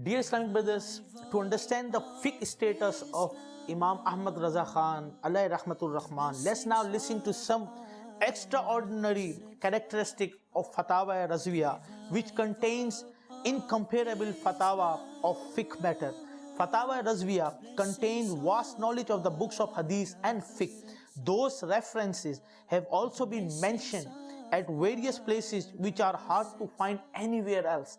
Dear Islamic brothers, to understand the fiqh status of Imam Ahmed Raza Khan, alayhi rahmatul rahman, let's now listen to some extraordinary characteristic of Fatawa Razviya, which contains incomparable fatwa of fiqh matter. Fatawa Razviya contains vast knowledge of the books of hadith and fiqh. Those references have also been mentioned at various places which are hard to find anywhere else.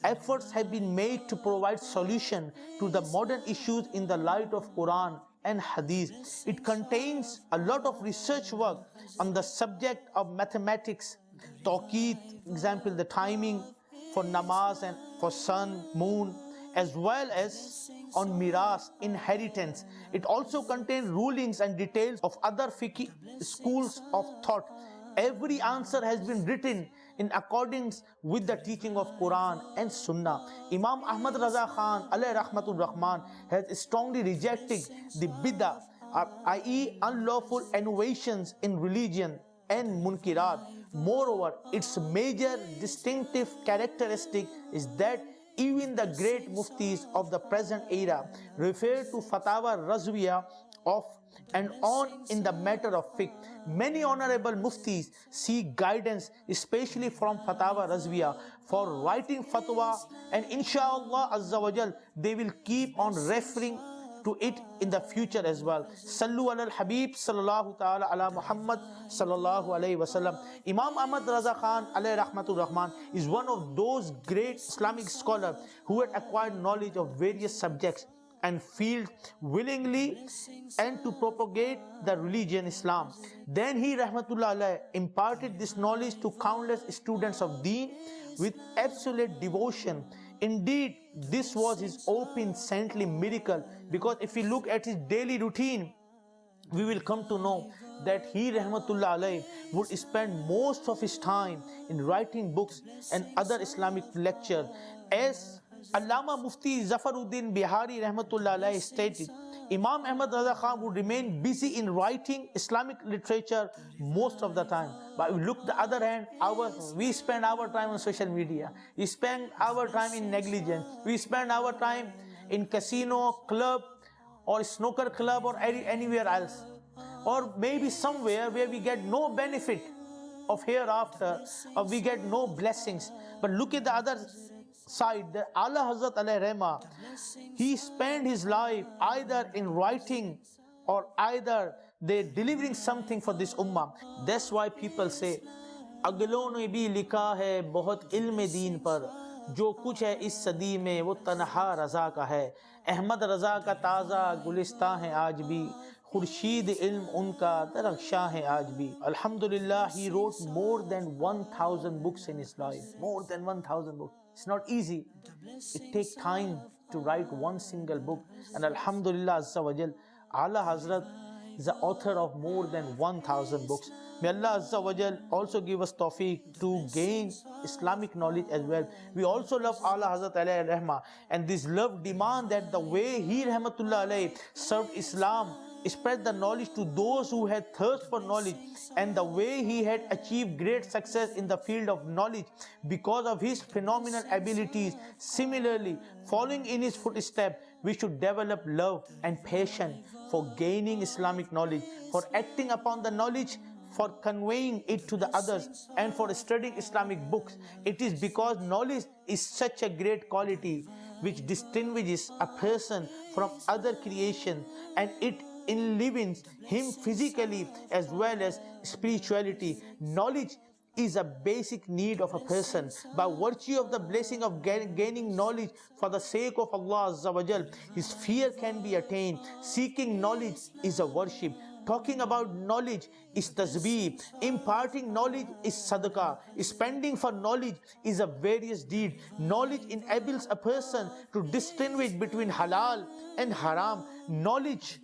Efforts have been made to provide solution to the modern issues in the light of Quran and Hadith. It contains a lot of research work on the subject of mathematics, tawqeet, example the timing for namaz and for sun, moon, as well as on miras, inheritance. It also contains rulings and details of other fiqh schools of thought. Every answer has been written in accordance with the teaching of Quran and Sunnah. Imam Ahmed Raza Khan, alayhi rahmatul rahman, has strongly rejected the bid'ah, i.e. unlawful innovations in religion and munkirat. Moreover, its major distinctive characteristic is that even the great muftis of the present era refer to Fatawa Razviya of and on in the matter of fiqh. Many honorable muftis seek guidance, especially from Fatawa Razviya, for writing fatwa, and inshallah Azza wa Jal, they will keep on referring to it in the future as well. Sallu ala al-Habib sallallahu ta'ala ala Muhammad sallallahu alayhi wasallam. Imam Ahmed Raza Khan alayhi rahmatul rahman is one of those great Islamic scholars who had acquired knowledge of various subjects and fields willingly and to propagate the religion Islam. Then he rahmatullah alayhi imparted this knowledge to countless students of deen with absolute devotion. Indeed, this was his open saintly miracle, because if we look at his daily routine, we will come to know that he rahmatullah alayhi would spend most of his time in writing books and other Islamic lecture. As Allama Mufti Zafaruddin Bihari rahmatullah alayhi stated, Imam Ahmed Raza Khan would remain busy in writing Islamic literature most of the time. But we look the other hand, we spend our time on social media, we spend our time in negligence, we spend our time in casino, club or snooker club or anywhere else, or maybe somewhere where we get no benefit of hereafter, or we get no blessings. But look at the other side, that Allah Hazrat alayhi Rehma, he spent his life either in writing or either they delivering something for this ummah. That's why people say, अगलों ने भी लिखा है बहुत इल्म दीन पर, जो कुछ है इस सदी में वो तन्हा रज़ा का है. अहमद रज़ा का ताज़ा गुलिस्तां है आज भी, खुर्शीद इल्म उनका दरख्शां है आज भी. Alhamdulillah, he wrote more than 1,000 books in his life. More than 1,000 books. It's not easy. It takes time to write one single book. And Alhamdulillah Azza wa Jal, Allah Hazrat is the author of more than 1,000 books. May Allah Azza wa Jal also give us tawfiq to gain Islamic knowledge as well. We also love Allah Hazrat alayhi rahma, and this love demand that the way he rahmatullah alayhi served Islam, spread the knowledge to those who had thirst for knowledge, and the way he had achieved great success in the field of knowledge because of his phenomenal abilities. Similarly, following in his footsteps, we should develop love and passion for gaining Islamic knowledge, for acting upon the knowledge, for conveying it to the others, and for studying Islamic books. It is because knowledge is such a great quality which distinguishes a person from other creation, and it enlivens him physically as well as spirituality. Knowledge is a basic need of a person. By virtue of the blessing of gaining knowledge for the sake of Allah Azza wa Jal, his fear can be attained. Seeking knowledge is a worship. Talking about knowledge is tasbih. Imparting knowledge is sadaqah. Spending for knowledge is a various deed. Knowledge enables a person to distinguish between halal and haram. Knowledge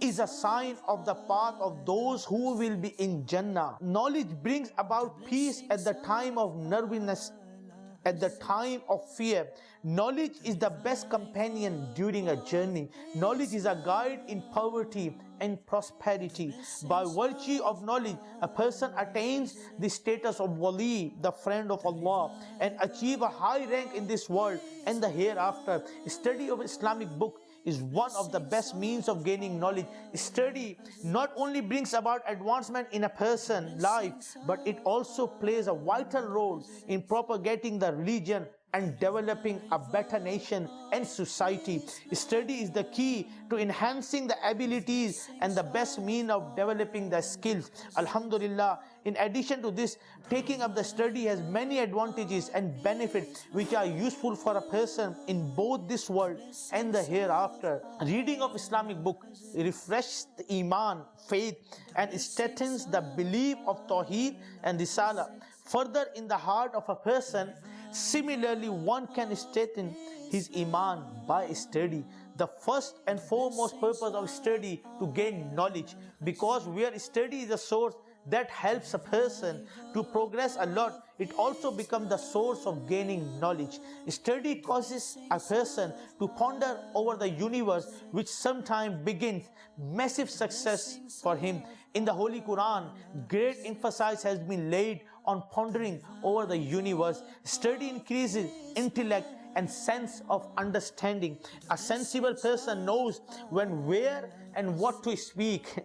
is a sign of the path of those who will be in Jannah. Knowledge brings about peace at the time of nervousness at the time of fear. Knowledge is the best companion during a journey. Knowledge is a guide in poverty and prosperity. By virtue of knowledge, a person attains the status of wali, the friend of Allah, and achieve a high rank in this world and the hereafter. Study of Islamic book is one of the best means of gaining knowledge. Study not only brings about advancement in a person's life, but it also plays a vital role in propagating the religion and developing a better nation and society. Study is the key to enhancing the abilities and the best means of developing the skills. Alhamdulillah, in addition to this, taking up the study has many advantages and benefits which are useful for a person in both this world and the hereafter. Reading of Islamic book refreshes the iman, faith, and strengthens the belief of Tawheed and Risala. Further, in the heart of a person, similarly, one can strengthen his iman by study. The first and foremost purpose of study to gain knowledge, because where study is a source that helps a person to progress a lot, it also becomes the source of gaining knowledge. Study causes a person to ponder over the universe, which sometimes begins massive success for him. In the Holy Quran, great emphasis has been laid on pondering over the universe. Study increases intellect and sense of understanding. A sensible person knows when, where, and what to speak.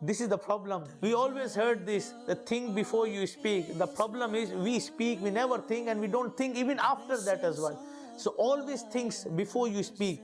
This is the problem. We always heard this, the think before you speak. The problem is we speak, we never think, and we don't think even after that as well. So always thinks before you speak,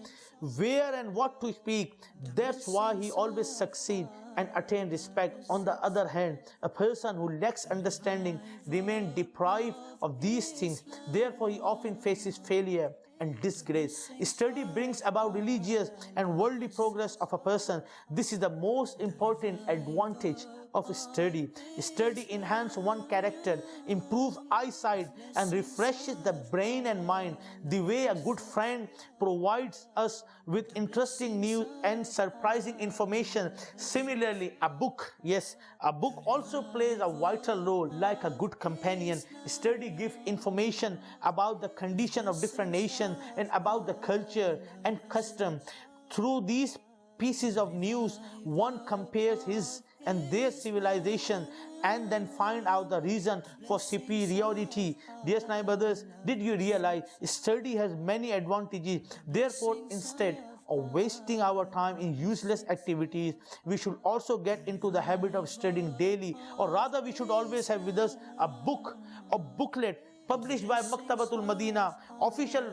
where and what to speak. That's why he always succeed and attain respect. On the other hand, a person who lacks understanding remains deprived of these things. Therefore, he often faces failure and disgrace. Study brings about religious and worldly progress of a person. This is the most important advantage of study. Study enhances one's character, improves eyesight, and refreshes the brain and mind. The way a good friend provides us with interesting news and surprising information. Similarly, a book also plays a vital role like a good companion. Study gives information about the condition of different nations and about the culture and custom. Through these pieces of news, one compares his and their civilization and then find out the reason for superiority. Dear my brothers, did you realize study has many advantages? Therefore, instead of wasting our time in useless activities, we should also get into the habit of studying daily, or rather we should always have with us a book or booklet published by Maktabatul Madina, official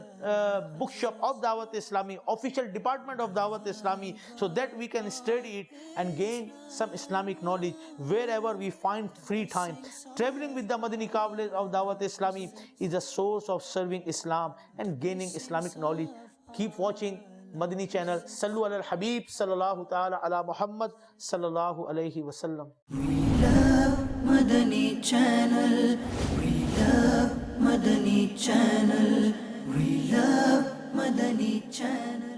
bookshop of Dawateislami, official department of Dawateislami, so that we can study it and gain some Islamic knowledge wherever we find free time. Traveling with the Madani Kafilas of Dawateislami is a source of serving Islam and gaining Islamic knowledge. Keep watching Madani Channel. Sallu ala al-Habib sallallahu ta'ala ala Muhammad sallallahu alayhi wa sallam. We love Madani Channel. We love Madani Channel. We love Madani Channel.